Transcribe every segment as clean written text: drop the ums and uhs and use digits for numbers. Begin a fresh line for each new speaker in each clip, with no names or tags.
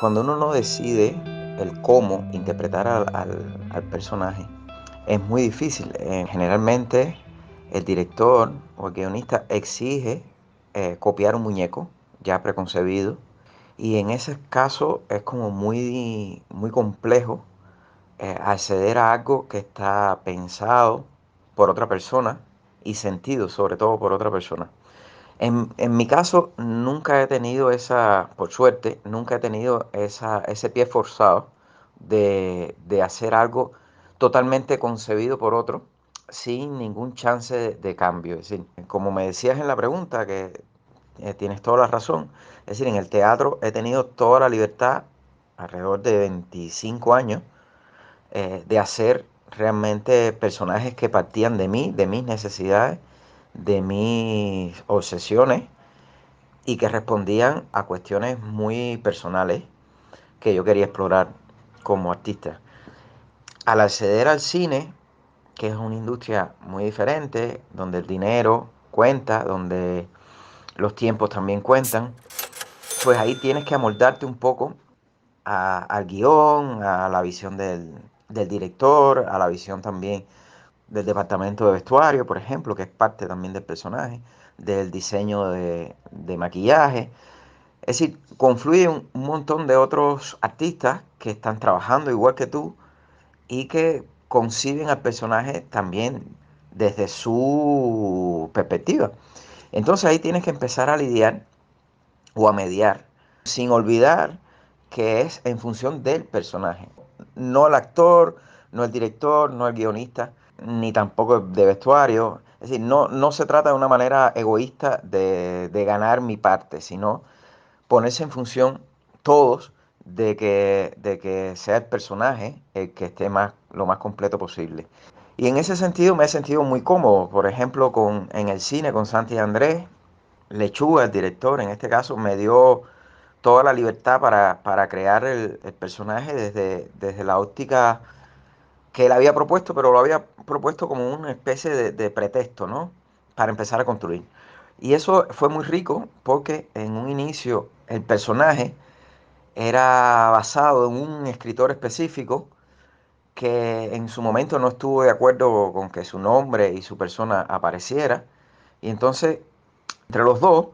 Cuando uno no decide el cómo interpretar al personaje, es muy difícil. Generalmente el director o el guionista exige copiar un muñeco ya preconcebido, y en ese caso es como muy complejo acceder a algo que está pensado por otra persona y sentido sobre todo por otra persona. En mi caso, nunca he tenido por suerte, nunca he tenido ese pie forzado de hacer algo totalmente concebido por otro sin ningún chance de cambio. Es decir, como me decías en la pregunta, que tienes toda la razón, es decir, en el teatro he tenido toda la libertad, alrededor de 25 años, de hacer realmente personajes que partían de mí, de mis necesidades, de mis obsesiones y que respondían a cuestiones muy personales que yo quería explorar como artista. Al acceder al cine, que es una industria muy diferente, donde el dinero cuenta, donde los tiempos también cuentan, pues ahí tienes que amoldarte un poco al guión, a la visión del director, a la visión también del departamento de vestuario, por ejemplo, que es parte también del personaje, del diseño de maquillaje. Es decir, confluye un montón de otros artistas que están trabajando igual que tú y que conciben al personaje también desde su perspectiva. Entonces ahí tienes que empezar a lidiar o a mediar, sin olvidar que es en función del personaje. No el actor, no el director, no el guionista, ni tampoco de vestuario. Es decir, no se trata de una manera egoísta de ganar mi parte, sino ponerse en función todos de que sea el personaje el que esté lo más completo posible. Y en ese sentido me he sentido muy cómodo, por ejemplo, en el cine con Santi Andrés. Lechuga, el director, en este caso, me dio toda la libertad para crear el personaje desde la óptica que él había propuesto, pero lo había propuesto como una especie de pretexto, ¿no? Para empezar a construir. Y eso fue muy rico porque en un inicio el personaje era basado en un escritor específico que en su momento no estuvo de acuerdo con que su nombre y su persona apareciera. Y entonces, entre los dos,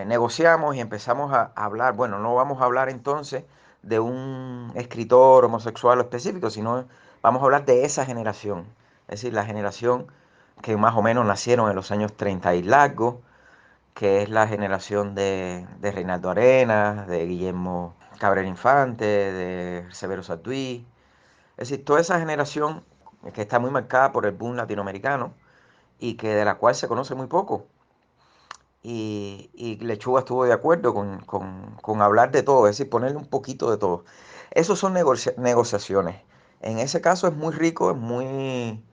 negociamos y empezamos a hablar. Bueno, no vamos a hablar entonces de un escritor homosexual específico, sino vamos a hablar de esa generación. Es decir, la generación que más o menos nacieron en los años 30 y largo, que es la generación de Reinaldo Arenas, de Guillermo Cabrera Infante, de Severo Sarduí. Es decir, toda esa generación que está muy marcada por el boom latinoamericano y que de la cual se conoce muy poco. Y Lechuga estuvo de acuerdo con hablar de todo, es decir, ponerle un poquito de todo. Esos son negociaciones. En ese caso es muy rico, es muy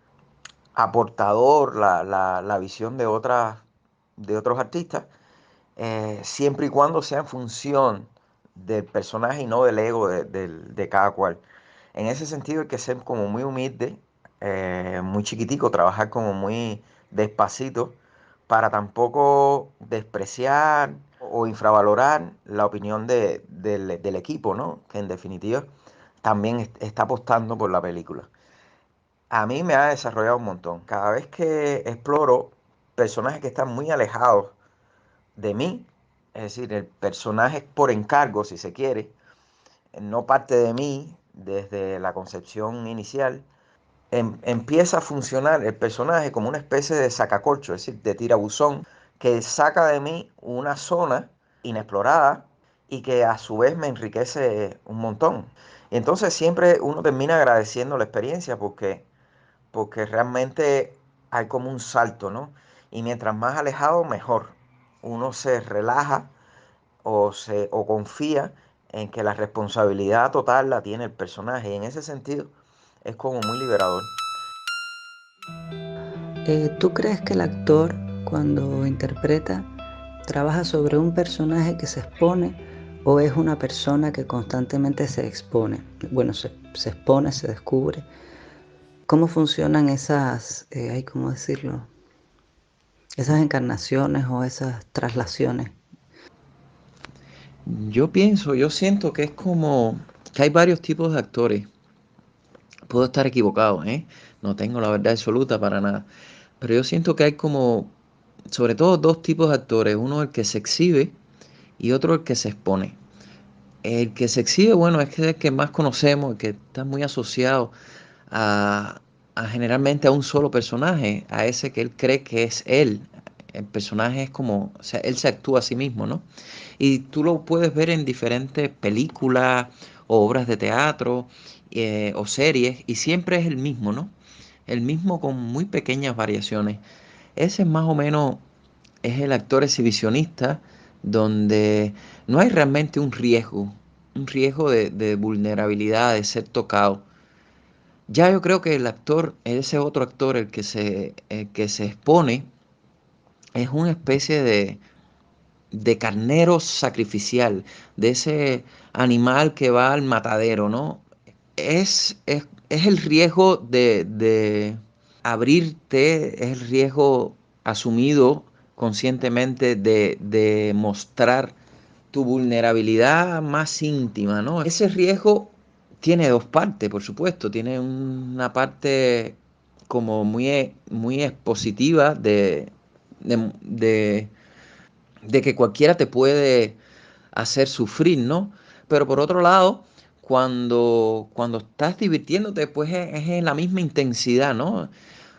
aportador la visión de otros artistas, siempre y cuando sea en función del personaje y no del ego de cada cual. En ese sentido hay que ser como muy humilde, muy chiquitico, trabajar como muy despacito para tampoco despreciar o infravalorar la opinión del equipo, ¿no? Que en definitiva también está apostando por la película. A mí me ha desarrollado un montón. Cada vez que exploro personajes que están muy alejados de mí, es decir, el personaje por encargo, si se quiere, no parte de mí desde la concepción inicial, empieza a funcionar el personaje como una especie de sacacorcho, es decir, de tirabuzón, que saca de mí una zona inexplorada y que a su vez me enriquece un montón. Y entonces siempre uno termina agradeciendo la experiencia porque realmente hay como un salto, ¿no? Y mientras más alejado, mejor. Uno se relaja o confía en que la responsabilidad total la tiene el personaje. Y en ese sentido es como muy liberador.
¿Tú crees que el actor, cuando interpreta, trabaja sobre un personaje que se expone o es una persona que constantemente se expone? Bueno, se expone, se descubre. ¿Cómo funcionan esas, cómo decirlo? Esas encarnaciones o esas traslaciones?
Yo siento que es como que hay varios tipos de actores. Puedo estar equivocado, ¿eh? No tengo la verdad absoluta para nada. Pero yo siento que hay como, sobre todo dos tipos de actores. Uno el que se exhibe y otro el que se expone. El que se exhibe, bueno, es que es el que más conocemos, el que está muy asociado a, generalmente a un solo personaje, a ese que él cree que es él. El personaje es como, o sea, él se actúa a sí mismo, ¿no? Y tú lo puedes ver en diferentes películas o obras de teatro o series y siempre es el mismo, ¿no? El mismo con muy pequeñas variaciones. Ese es más o menos es el actor exhibicionista donde no hay realmente un riesgo de vulnerabilidad, de ser tocado. Ya yo creo que el actor, ese otro actor, el que se expone, es una especie de carnero sacrificial, de ese animal que va al matadero, ¿no? Es el riesgo de abrirte, es el riesgo asumido conscientemente de mostrar tu vulnerabilidad más íntima, ¿no? Ese riesgo tiene dos partes, por supuesto. Tiene una parte como muy expositiva de, de de que cualquiera te puede hacer sufrir, ¿no? Pero por otro lado, cuando estás divirtiéndote, pues es en la misma intensidad, ¿no?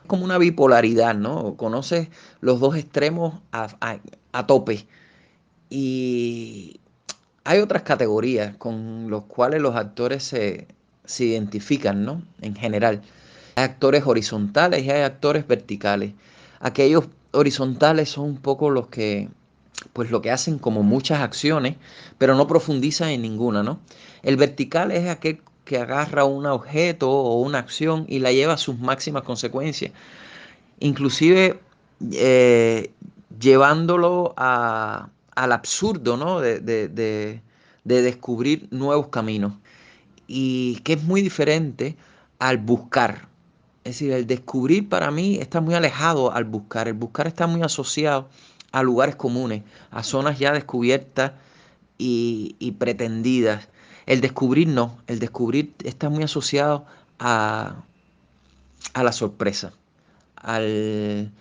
Como una bipolaridad, ¿no? Conoces los dos extremos a tope. Y hay otras categorías con los cuales los actores se identifican, ¿no? En general. Hay actores horizontales y hay actores verticales. Aquellos horizontales son un poco los que pues lo que hacen como muchas acciones, pero no profundizan en ninguna, ¿no? El vertical es aquel que agarra un objeto o una acción y la lleva a sus máximas consecuencias, inclusive eh, llevándolo al absurdo, ¿no? De descubrir nuevos caminos. Y que es muy diferente al buscar. Es decir, el descubrir para mí está muy alejado al buscar. El buscar está muy asociado a lugares comunes, a zonas ya descubiertas y pretendidas. El descubrir no, el descubrir está muy asociado a, a la sorpresa, al,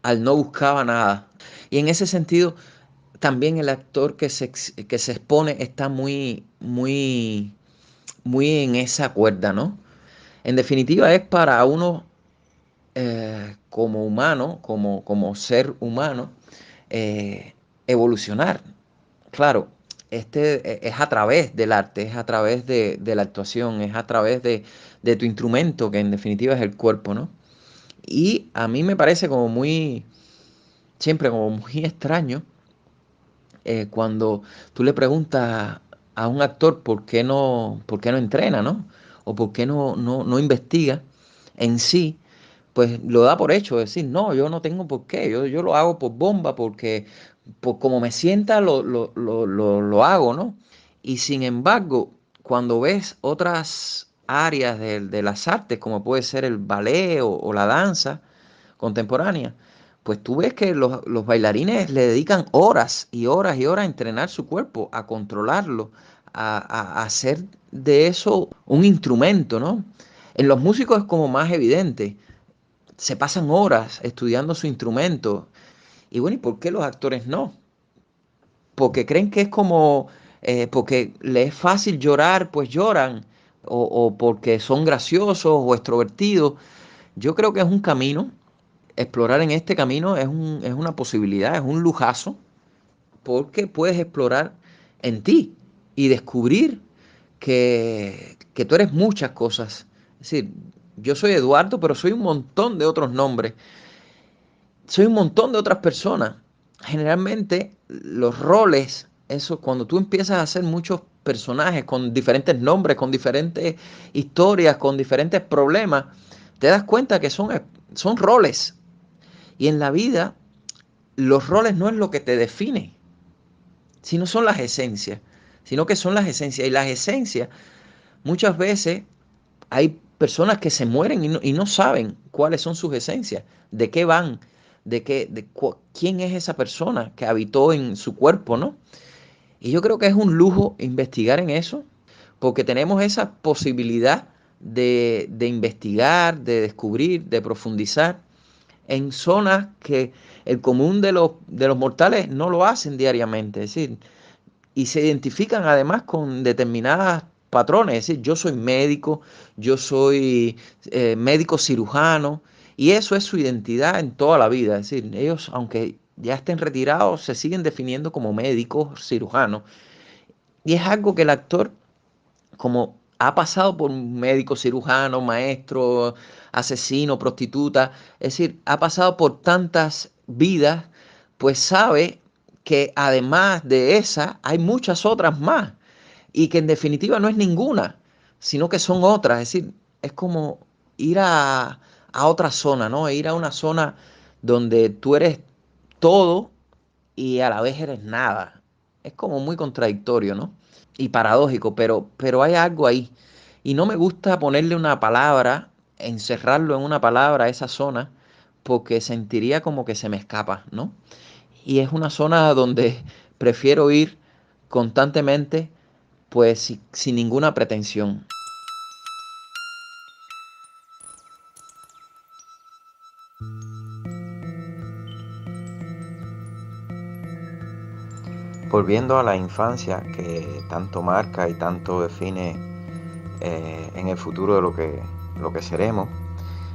al no buscaba nada. Y en ese sentido, también el actor que se expone está muy en esa cuerda, ¿no? En definitiva, es para uno como humano, como ser humano, evolucionar. Claro, es a través del arte, es a través de la actuación, es a través de tu instrumento, que en definitiva es el cuerpo, ¿no? Y a mí me parece como siempre como muy extraño cuando tú le preguntas a un actor por qué no entrena, ¿no? O por qué no investiga en sí, pues lo da por hecho, decir, no, yo no tengo por qué, yo lo hago por bomba, porque por como me sienta lo hago, ¿no? Y sin embargo, cuando ves otras áreas de las artes, como puede ser el ballet o la danza contemporánea, pues tú ves que los bailarines le dedican horas y horas y horas a entrenar su cuerpo, a controlarlo, a hacer de eso un instrumento, ¿no? En los músicos es como más evidente, se pasan horas estudiando su instrumento. Y bueno, ¿y por qué los actores no? Porque creen que es como, porque les es fácil llorar, pues lloran, o porque son graciosos o extrovertidos. Yo creo que es un camino, explorar en este camino es una posibilidad, es un lujazo, porque puedes explorar en ti y descubrir que tú eres muchas cosas. Es decir, yo soy Eduardo, pero soy un montón de otros nombres. Soy un montón de otras personas. Generalmente los roles, eso cuando tú empiezas a hacer muchos personajes con diferentes nombres, con diferentes historias, con diferentes problemas, te das cuenta que son roles. Y en la vida los roles no es lo que te define, sino son las esencias, sino que son las esencias. Y las esencias, muchas veces hay personas que se mueren y no saben cuáles son sus esencias, de qué van, quién es esa persona que habitó en su cuerpo, ¿no? Y yo creo que es un lujo investigar en eso, porque tenemos esa posibilidad de investigar, de descubrir, de profundizar en zonas que el común de los mortales no lo hacen diariamente. Es decir, y se identifican además con determinadas patrones. Es decir, yo soy médico, yo soy médico cirujano, y eso es su identidad en toda la vida. Es decir, ellos, aunque ya estén retirados, se siguen definiendo como médicos cirujanos. Y es algo que el actor, como ha pasado por un médico cirujano, maestro, asesino, prostituta, es decir, ha pasado por tantas vidas, pues sabe que además de esa hay muchas otras más y que en definitiva no es ninguna, sino que son otras. Es decir, es como ir a otra zona, ¿no? Ir a una zona donde tú eres todo y a la vez eres nada. Es como muy contradictorio, ¿no? Y paradójico, pero hay algo ahí. Y no me gusta ponerle una palabra, encerrarlo en una palabra a esa zona, porque sentiría como que se me escapa, ¿no? Y es una zona donde prefiero ir constantemente, pues sin ninguna pretensión. Volviendo a la infancia que tanto marca y tanto define en el futuro de lo que seremos,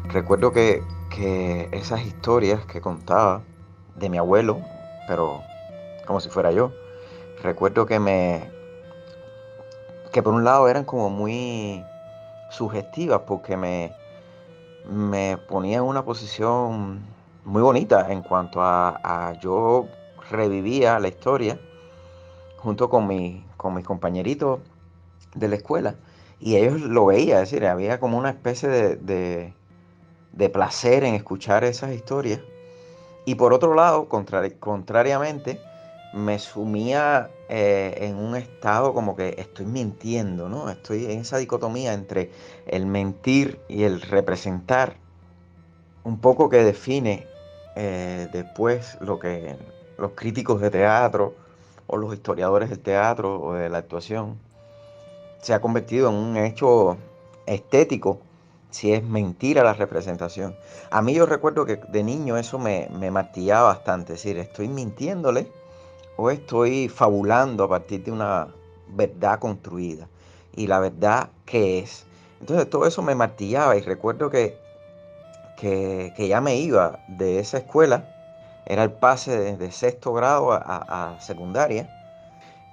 recuerdo que esas historias que contaba de mi abuelo, pero como si fuera yo, recuerdo que por un lado eran como muy sugestivas porque me ponía en una posición muy bonita en cuanto a yo revivía la historia junto con mis compañeritos de la escuela y ellos lo veían, es decir, había como una especie de placer en escuchar esas historias. Y por otro lado, contrariamente, me sumía en un estado como que estoy mintiendo, ¿no? Estoy en esa dicotomía entre el mentir y el representar, un poco que define después lo que los críticos de teatro o los historiadores del teatro o de la actuación se ha convertido en un hecho estético, si es mentira la representación. A mí yo recuerdo que de niño eso me martillaba bastante, es decir, estoy mintiéndole o estoy fabulando a partir de una verdad construida. Y la verdad, ¿qué es? Entonces todo eso me martillaba y recuerdo que ya me iba de esa escuela, era el pase de sexto grado a secundaria,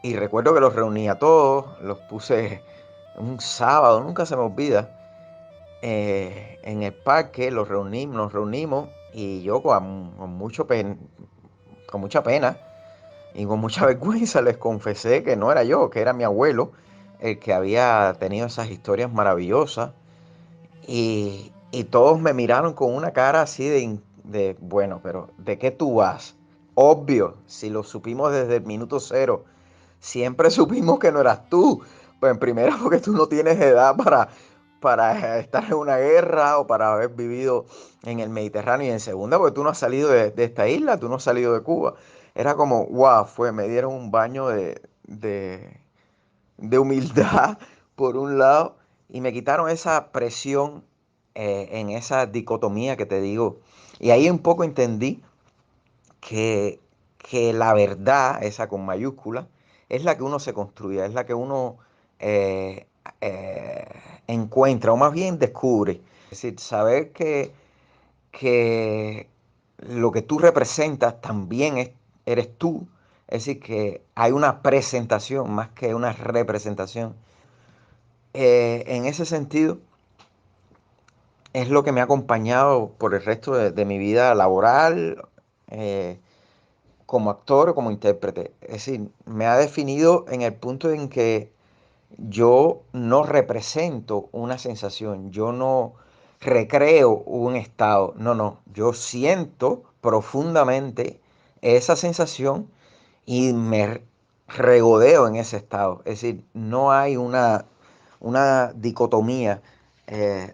y recuerdo que los reuní a todos, los puse un sábado, nunca se me olvida, en el parque, nos reunimos y yo con mucha pena y con mucha vergüenza les confesé que no era yo, que era mi abuelo el que había tenido esas historias maravillosas y todos me miraron con una cara así bueno, pero ¿de qué tú vas? Obvio, si lo supimos desde el minuto cero, siempre supimos que no eras tú. Pues en primera porque tú no tienes edad para estar en una guerra o para haber vivido en el Mediterráneo. Y en segunda porque tú no has salido de esta isla, tú no has salido de Cuba. Era como, wow, me dieron un baño de humildad por un lado y me quitaron esa presión en esa dicotomía que te digo. Y ahí un poco entendí que, que la verdad, esa con mayúscula, es la que uno se construye, es la que uno eh, eh, encuentra o más bien descubre. Es decir, saber que lo que tú representas también eres tú. Es decir, que hay una presentación más que una representación. En ese sentido, es lo que me ha acompañado por el resto de mi vida laboral, eh, como actor o como intérprete. Es decir, me ha definido en el punto en que yo no represento una sensación, yo no recreo un estado, no, no, yo siento profundamente esa sensación y me regodeo en ese estado. Es decir, no hay una dicotomía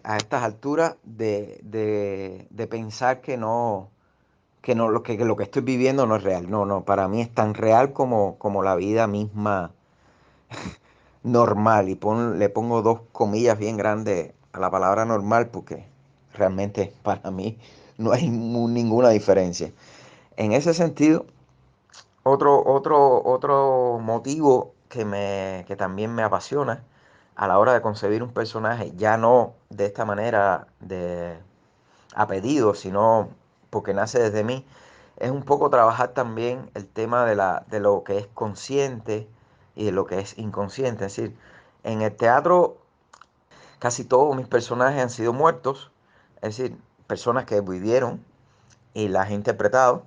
a estas alturas de pensar que lo que estoy viviendo no es real. No, no, para mí es tan real como la vida misma normal. Y le pongo dos comillas bien grandes a la palabra normal porque realmente para mí no hay ninguna diferencia. En ese sentido, otro motivo que también me apasiona a la hora de concebir un personaje, ya no de esta manera a pedido, sino porque nace desde mí, es un poco trabajar también el tema de lo que es consciente y de lo que es inconsciente. Es decir, en el teatro casi todos mis personajes han sido muertos, es decir, personas que vivieron y las he interpretado.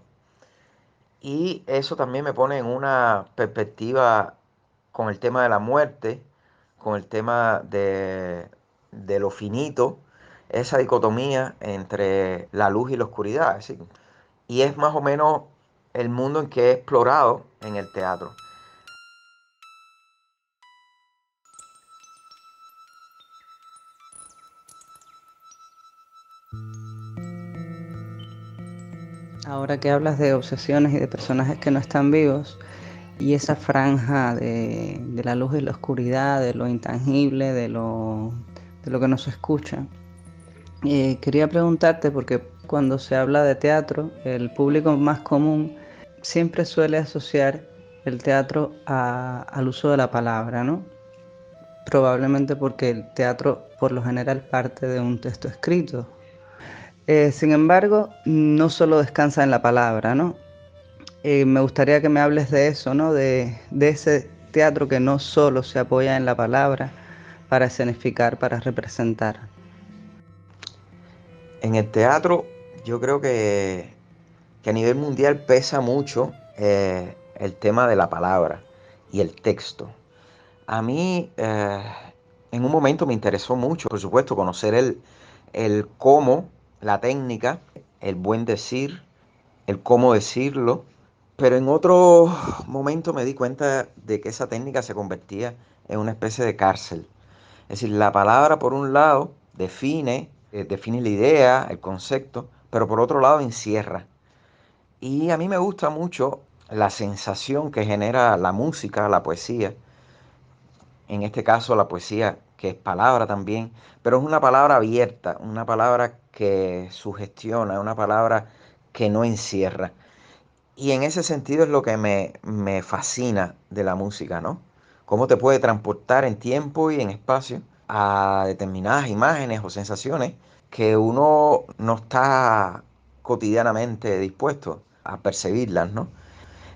Y eso también me pone en una perspectiva con el tema de la muerte, con el tema de lo finito, esa dicotomía entre la luz y la oscuridad. Es decir, y es más o menos el mundo en que he explorado en el teatro.
Ahora que hablas de obsesiones y de personajes que no están vivos, y esa franja de la luz y la oscuridad, de lo intangible, de lo que no se escucha, quería preguntarte, porque cuando se habla de teatro, el público más común siempre suele asociar el teatro al uso de la palabra, ¿no? Probablemente porque el teatro por lo general parte de un texto escrito. Sin embargo, no solo descansa en la palabra, ¿no? Me gustaría que me hables de eso, ¿no? De ese teatro que no solo se apoya en la palabra para escenificar, para representar.
En el teatro yo creo que a nivel mundial pesa mucho el tema de la palabra y el texto. A mí en un momento me interesó mucho, por supuesto, conocer el cómo, la técnica, el buen decir, el cómo decirlo, pero en otro momento me di cuenta de que esa técnica se convertía en una especie de cárcel. Es decir, la palabra por un lado define la idea, el concepto, pero por otro lado encierra. Y a mí me gusta mucho la sensación que genera la música, la poesía, en este caso la poesía, que es palabra también, pero es una palabra abierta, una palabra que sugestiona, una palabra que no encierra. Y en ese sentido es lo que me fascina de la música, ¿no? Cómo te puede transportar en tiempo y en espacio a determinadas imágenes o sensaciones que uno no está cotidianamente dispuesto a percibirlas, ¿no?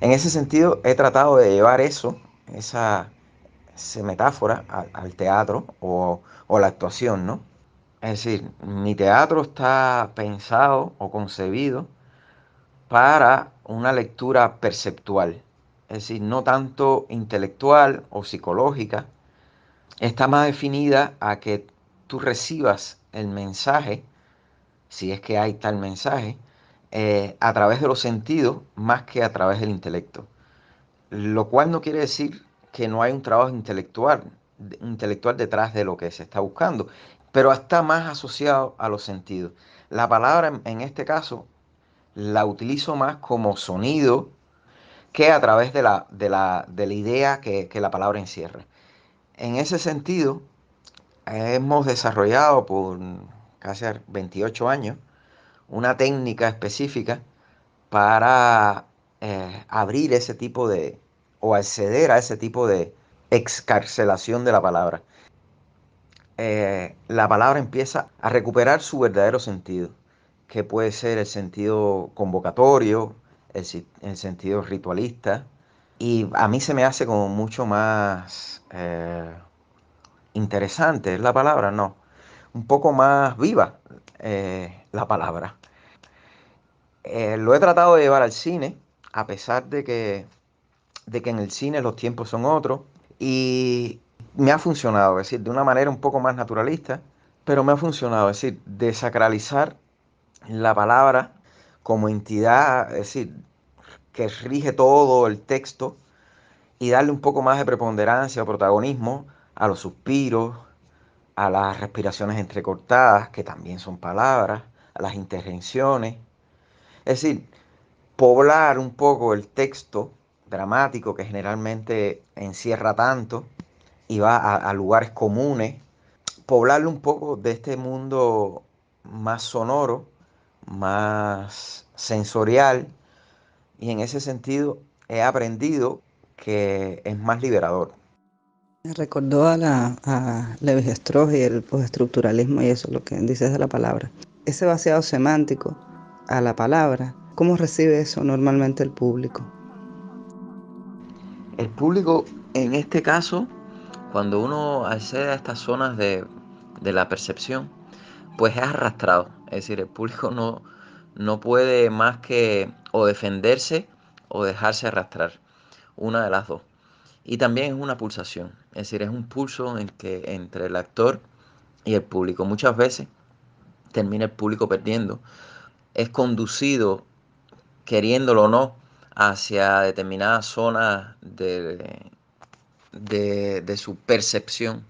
En ese sentido he tratado de llevar esa metáfora al teatro o la actuación, ¿no? Es decir, mi teatro está pensado o concebido para una lectura perceptual, es decir, no tanto intelectual o psicológica, está más definida a que tú recibas el mensaje, si es que hay tal mensaje, a través de los sentidos más que a través del intelecto. Lo cual no quiere decir que no hay un trabajo intelectual detrás de lo que se está buscando, pero está más asociado a los sentidos. La palabra en este caso la utilizo más como sonido que a través de la idea que la palabra encierra. En ese sentido, hemos desarrollado por casi 28 años una técnica específica para abrir ese tipo o acceder a ese tipo de excarcelación de la palabra. La palabra empieza a recuperar su verdadero sentido, que puede ser el sentido convocatorio, el sentido ritualista, y a mí se me hace como mucho más interesante, ¿es la palabra? No, un poco más viva la palabra. Lo he tratado de llevar al cine, a pesar de que en el cine los tiempos son otros, y me ha funcionado, es decir, de una manera un poco más naturalista, pero me ha funcionado, es decir, desacralizar la palabra como entidad, es decir, que rige todo el texto y darle un poco más de preponderancia o protagonismo a los suspiros, a las respiraciones entrecortadas, que también son palabras, a las intervenciones. Es decir, poblar un poco el texto dramático que generalmente encierra tanto y va a lugares comunes, poblarlo un poco de este mundo más sonoro, más sensorial, y en ese sentido he aprendido que es más liberador.
Me recordó a Levi Strauss y el postestructuralismo y eso, lo que dices de la palabra. Ese vaciado semántico a la palabra, ¿cómo recibe eso normalmente el público?
El público, en este caso, cuando uno accede a estas zonas de la percepción, pues es arrastrado. Es decir, el público no puede más que o defenderse o dejarse arrastrar. Una de las dos. Y también es una pulsación. Es decir, es un pulso entre el actor y el público. Muchas veces termina el público perdiendo. Es conducido, queriéndolo o no, hacia determinadas zonas de su percepción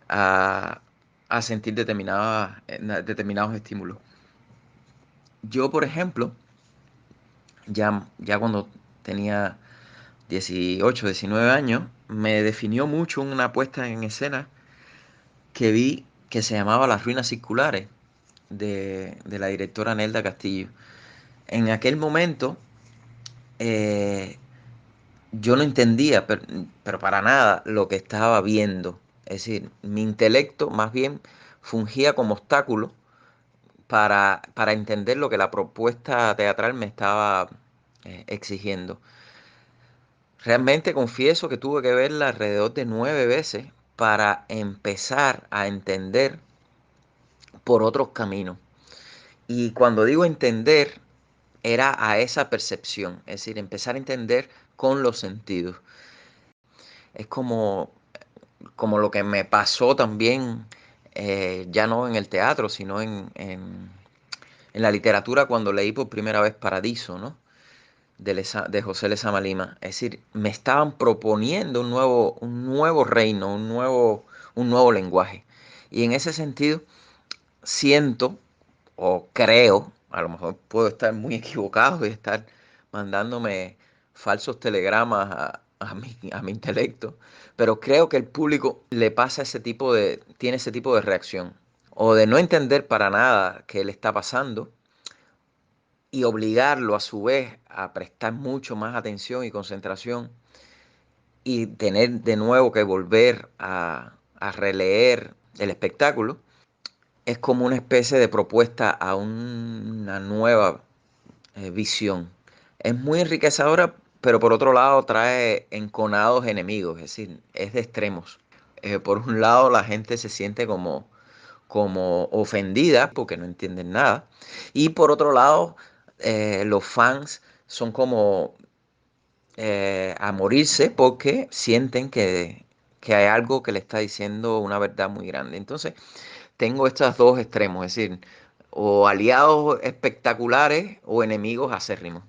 a, a sentir determinados estímulos. Yo, por ejemplo, ya cuando tenía 18, 19 años, me definió mucho una puesta en escena que vi que se llamaba Las Ruinas Circulares, de la directora Nelda Castillo. En aquel momento, eh, yo no entendía, pero para nada, lo que estaba viendo. Es decir, mi intelecto más bien fungía como obstáculo para entender lo que la propuesta teatral me estaba exigiendo. Realmente confieso que tuve que verla alrededor de 9 veces para empezar a entender por otros caminos. Y cuando digo entender, era a esa percepción, es decir, empezar a entender con los sentidos. Es como lo que me pasó también, ya no en el teatro, sino en la literatura cuando leí por primera vez Paradiso, ¿no? De José Lezama Lima. Es decir, me estaban proponiendo un nuevo reino, un nuevo lenguaje. Y en ese sentido, siento o creo, a lo mejor puedo estar muy equivocado y estar mandándome falsos telegramas a mi intelecto, pero creo que el público le pasa tiene ese tipo de reacción, o de no entender para nada qué le está pasando y obligarlo a su vez a prestar mucho más atención y concentración y tener de nuevo que volver a releer el espectáculo. Es como una especie de propuesta a una nueva visión. Es muy enriquecedora, pero por otro lado trae enconados enemigos, es decir, es de extremos. Por un lado la gente se siente como ofendida porque no entienden nada, y por otro lado los fans son como a morirse porque sienten que hay algo que le está diciendo una verdad muy grande. Entonces, tengo estos dos extremos, es decir, o aliados espectaculares o enemigos acérrimos.